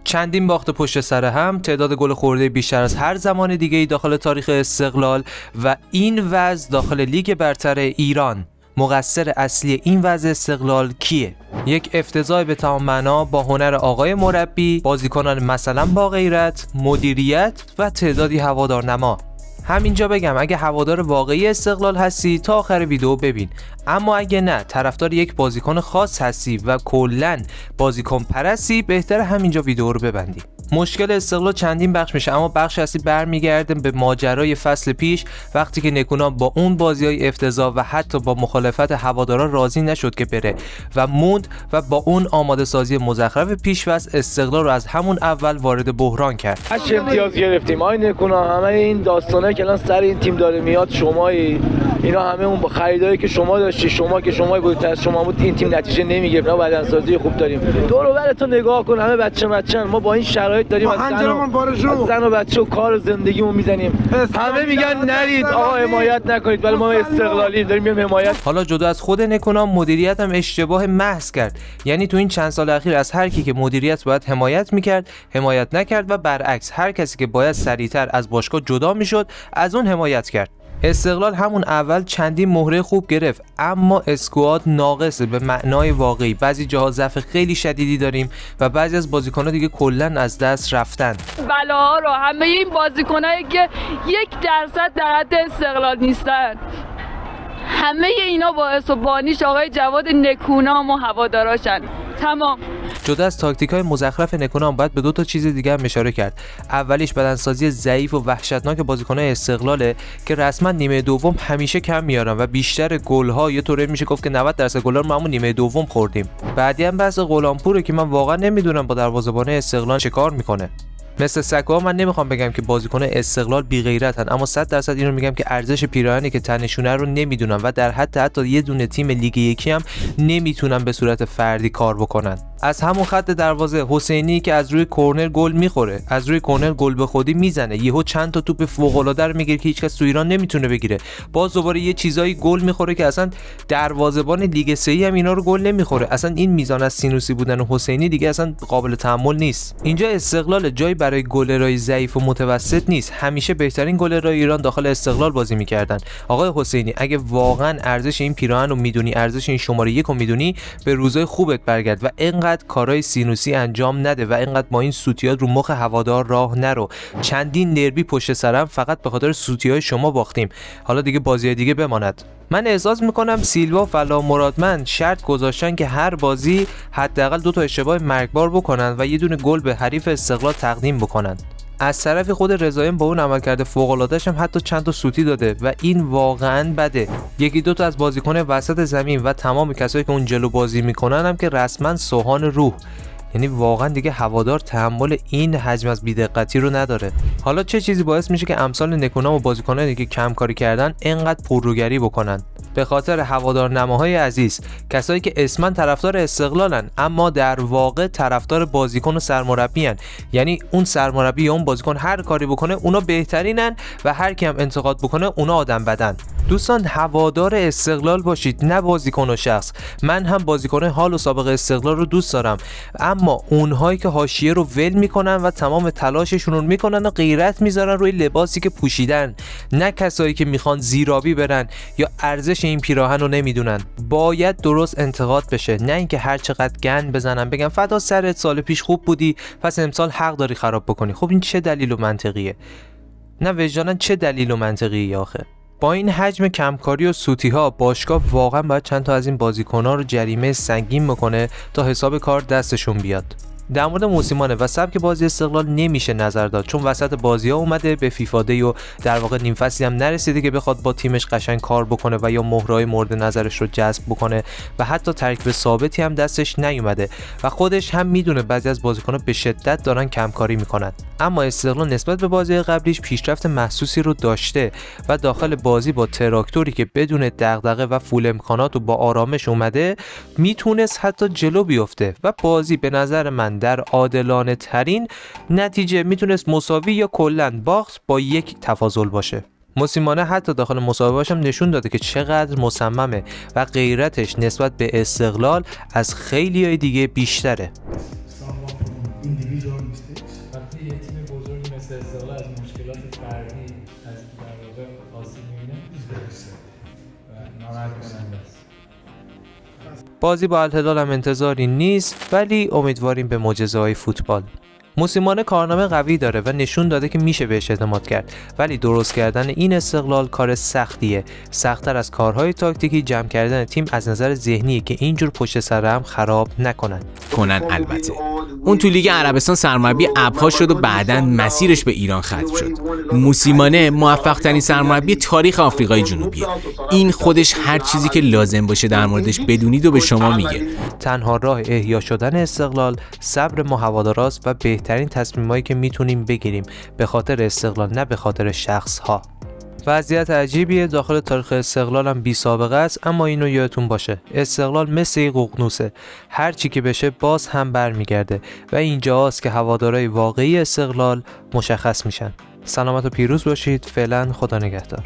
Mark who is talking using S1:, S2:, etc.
S1: چندین باخت پشت سر هم، تعداد گل خورده بیشتر از هر زمان دیگه‌ای داخل تاریخ استقلال و این وضع داخل لیگ برتر ایران. مقصر اصلی این وضع استقلال کیه؟ یک افتضاح به تمام معنا با هنر آقای مربی، بازیکنان مثلا با غیرت، مدیریت و تعدادی هوادارنما. همینجا بگم اگه هوادار واقعی استقلال هستی تا آخر ویدیو ببین، اما اگه نه طرفدار یک بازیکن خاص هستی و کلاً بازیکن پرستی، بهتره همینجا ویدیو رو ببندی. مشکل استقلال چندین بخش میشه، اما بخش اصلی برمیگرده به ماجرای فصل پیش وقتی که نکونام با اون بازیای افتضاح و حتی با مخالفت هوادارا راضی نشد که بره و موند و با اون آماده سازی مزخرف پیش‌فصل استقلال رو از همون اول وارد بحران کرد.
S2: 8 امتیاز گرفتیم. آی نکونام، همه این داستانایی که الان سر این تیم داره میاد، شمایی اینا همه اون خریدایی که شما داشتی، شما که شمایی بودید، شما بود این تیم نتیجه نمیگرفت. ما بدنسازی خوب داریم. دور و برتون نگاه کن، همه بچه‌ن. ما با این شرایط داریم از زن و بچه و کار و زندگیمون میزنیم. همه میگن نرید آقا حمایت نکنید، ولی ما استقلالی داریم میام حمایت.
S1: حالا جدا از خود نکونام، مدیریت هم اشتباه محض کرد. یعنی تو این چند سال اخیر از هر کی که مدیریت باید حمایت میکرد حمایت نکرد و برعکس هر کسی که باید سریعتر از باشگاه جدا میشد از اون حمایت کرد. استقلال همون اول چندین مهره خوب گرفت، اما اسکواد ناقصه به معنای واقعی. بعضی جاها ضعف خیلی شدیدی داریم و بعضی از بازیکن‌ها دیگه کلاً از دست رفتن.
S3: بلاها رو همه این بازیکنایی که 1% در حد استقلال نیستن، همه اینا باعث و بانیش آقای جواد نکونام و هواداراشن. تمام.
S1: جدا از تاکتیک‌های مزخرف نکونام باید به 2 تا چیز دیگه هم اشاره کرد. اولیش بدنسازی ضعیف و وحشتناک بازیکن‌های استقلاله که رسما نیمه دوم همیشه کم میارن و بیشتر گل‌ها یه طوری میشه گفت که 90% گل‌ها رو ما نیمه دوم خوردیم. بعدی هم بحث غلامپوره که من واقعا نمیدونم با دروازه‌بان استقلال چه کار میکنه. مثل سکوها من نمیخوام بگم که بازیکن استقلال بی غیرتن، اما 100% اینو میگم که ارزش پیراهنی که تنشونه رو نمیدونن و در حتی یه دونه تیم لیگ یکی هم نمیتونن به صورت فردی کار بکنن. از همون خط دروازه حسینی که از روی کورنر گل میخوره، از روی کورنر گل به خودی میزنه، یهو چند تا توپ فوق العاده رو میگیره که هیچکس تو ایران نمیتونه بگیره. باز دوباره یه چیزایی گل میخوره که اصلا دروازه‌بان لیگ 3 هم اینا رو گل نمیخوره. اصلا این میزان از سینوسی بودن حسینی دیگه اصلا قابل تحمل نیست. اینجا استقلال جای برای گلرای ضعیف و متوسط نیست. همیشه بهترین گلرای ایران داخل استقلال بازی میکردن. آقای حسینی اگه واقعا ارزش این پیراهن رو میدونی، ارزش این شماره 1 رو میدونی، به روزای خوبت برگرد و اینقدر کارهای سینوسی انجام نده و اینقدر با این سوتیات رو مخ هوادار راه نرو. چندین دربی پشت سرم فقط به خاطر سوتیای شما باختیم، حالا دیگه بازی دیگه بماند. من احساس میکنم سیلوا و فلا مرادمند شرط گذاشتن که هر بازی حداقل 2 تا اشتباه مرگبار بکنن و یه دونه گل به حریف استقلال تقدیم بکنن. از طرف خود رضاییان با اون عملکرد فوق‌العاده‌اش هم حتی چند تا سوتی داده و این واقعاً بده. 1-2 تا از بازیکن وسط زمین و تمام کسایی که اون جلو بازی میکنن هم که رسما سوهان روح، یعنی واقعا دیگه هوادار تحمل این حجم از بی‌دقتی رو نداره. حالا چه چیزی باعث میشه که امثال نکونام و بازیکنانی که کم کاری کردن اینقدر پرروگری بکنن؟ به خاطر هوادارنماهای عزیز، کسایی که اسما طرفدار استقلالن اما در واقع طرفدار بازیکن و سرمربیان. یعنی اون سرمربی یا اون بازیکن هر کاری بکنه اونا بهترینن و هر کی هم انتقاد بکنه اونا آدم بدن. دوستان هوادار استقلال باشید، نه بازیکن و شخص. من هم بازیکن حال و سابق استقلال رو دوست دارم، اما اونهایی که حاشیه رو ول میکنن و تمام تلاششون رو میکنن و غیرت میذارن روی لباسی که پوشیدن، نه کسایی که میخوان زیرابی برن یا ارزش این پیراهن رو نمیدونن. باید درست انتقاد بشه، نه اینکه هر چقدر گند بزنن بگن فدا سرت سال پیش خوب بودی پس امسال حق داری خراب بکنی. خب این چه دلیل و منطقیه؟ نه وجدانا چه دلیل و منطقیه آخه؟ با این حجم کمکاری و سوتی ها باشگاه واقعا باید چند تا از این بازیکن‌ها رو جریمه سنگین بکنه تا حساب کار دستشون بیاد. در مورد موسیمانه و سبک بازی استقلال نمیشه نظر داد، چون وسط بازی ها اومده به فیفا دی و در واقع نیم فصلی هم نرسیده که بخواد با تیمش قشنگ کار بکنه و یا مهرهای مورد نظرش رو جذب بکنه و حتی ترکیب ثابتی هم دستش نیومده و خودش هم میدونه بعضی از بازیکن‌ها به شدت دارن کمکاری میکنن. اما استقلال نسبت به بازی قبلیش پیشرفت محسوسی رو داشته و داخل بازی با تراکتوری که بدون دغدغه و فول امکانات و با آرامش اومده میتونست حتی جلو بیفته و بازی به نظر من در عادلانه ترین نتیجه میتونست مساوی یا کلاً باخت با یک تفاضل باشه. موسیمانه حتی داخل مسابقه‌اش هم نشون داده که چقدر مصممه و غیرتش نسبت به استقلال از خیلیای دیگه بیشتره.
S4: individual mistakes.
S5: وقتی یه تیم بزرگی مثل استقلال از مشکلات فردی از در واقع آسیب می‌بینه و ناراحت کننده است.
S1: بازی با الهلال هم انتظاری نیست، ولی امیدواریم به معجزه‌های فوتبال. موسیمانه کارنامه قوی داره و نشون داده که میشه بهش اعتماد کرد، ولی درست کردن این استقلال کار سختیه، سخت‌تر از کارهای تاکتیکی جمع کردن تیم از نظر ذهنیه که اینجور پشت سر هم خراب نکنن.
S6: البته اون تو لیگ عربستان سرمربی ابها شد و بعداً مسیرش به ایران ختم شد. موسیمانه موفق ترین سرمربی تاریخ آفریقای جنوبیه. این خودش هر چیزی که لازم باشه در موردش بدونید و به شما میگه.
S1: تنها راه احیا شدن استقلال صبر ما هواداراست و بهترین تصمیمایی که میتونیم بگیریم به خاطر استقلال، نه به خاطر شخص ها. وضعیت عجیبیه داخل تاریخ استقلال هم بی سابقه است، اما اینو یادتون باشه استقلال مثل ققنوسه، هر چی که بشه باز هم برمیگرده و اینجاست که هوادارهای واقعی استقلال مشخص میشن. سلامت و پیروز باشید. فعلا خدا نگهدار.